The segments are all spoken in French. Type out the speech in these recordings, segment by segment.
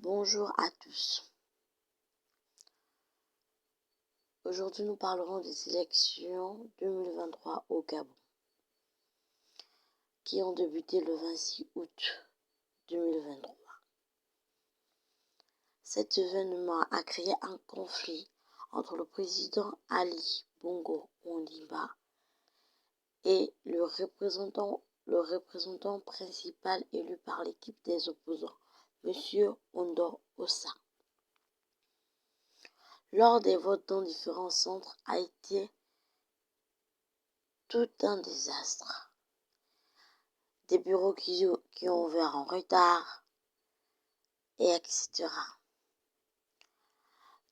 Bonjour à tous. Aujourd'hui, nous parlerons des élections 2023 au Gabon, qui ont débuté le 26 août 2023. Cet événement a créé un conflit entre le président Ali Bongo Ondimba et le représentant principal élu par l'équipe des opposants, M. Ondor Ossa. Lors des votes dans différents centres a été tout un désastre. Des bureaux qui ont ouvert en retard, et etc.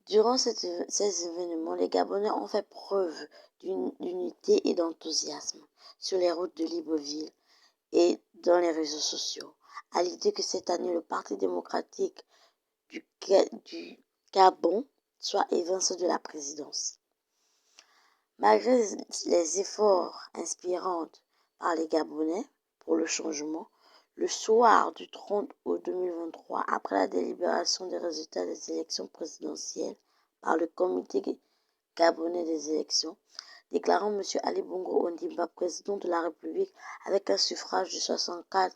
Durant ces événements, les Gabonais ont fait preuve d'unité et d'enthousiasme sur les routes de Libreville et dans les réseaux sociaux, à l'idée que cette année, le Parti démocratique du Gabon soit évincé de la présidence. Malgré les efforts inspirants par les Gabonais pour le changement, le soir du 30 août 2023, après la délibération des résultats des élections présidentielles par le comité gabonais des élections, déclarant M. Ali Bongo Ondimba président de la République avec un suffrage de 64%.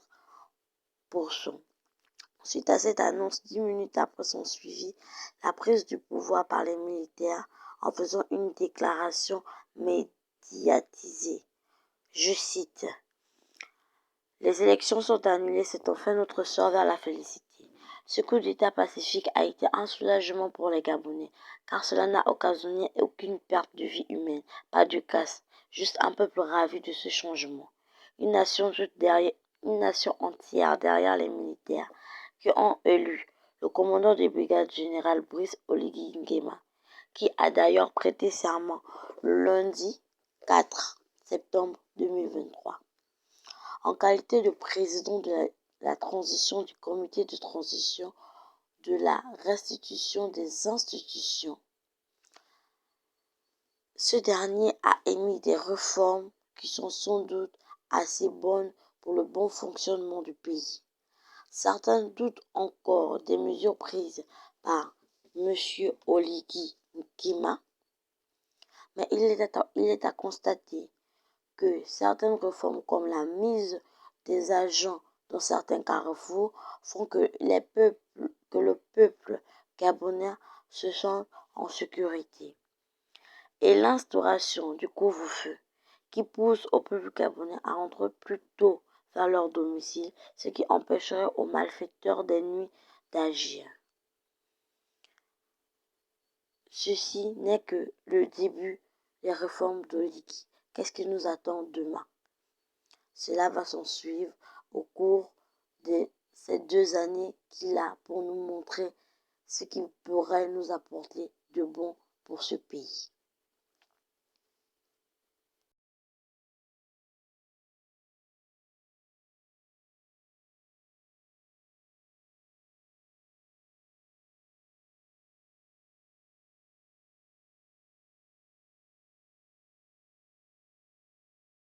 Suite à cette annonce, 10 minutes après son suivi, la prise du pouvoir par les militaires en faisant une déclaration médiatisée. Je cite: « Les élections sont annulées, c'est enfin notre sort vers la félicité. Ce coup d'État pacifique a été un soulagement pour les Gabonais, car cela n'a occasionné aucune perte de vie humaine, pas de casse, juste un peuple ravi de ce changement. Une nation entière derrière les militaires qui ont élu le commandant des brigades général Brice Oligui Nguema, qui a d'ailleurs prêté serment le lundi 4 septembre 2023. En qualité de président de la transition du comité de transition de la restitution des institutions, ce dernier a émis des réformes qui sont sans doute assez bonnes pour le bon fonctionnement du pays. Certains doutent encore des mesures prises par M. Oligui Nguema, mais il est à constater que certaines réformes comme la mise des agents dans certains carrefours font que le peuple gabonais se sent en sécurité. Et l'instauration du couvre-feu qui pousse au peuple gabonais à rentrer plus tôt vers leur domicile, ce qui empêcherait aux malfaiteurs des nuits d'agir. Ceci n'est que le début des réformes d'Oligui. Qu'est-ce qui nous attend demain? Cela va s'en suivre au cours de ces 2 années qu'il a pour nous montrer ce qu'il pourrait nous apporter de bon pour ce pays.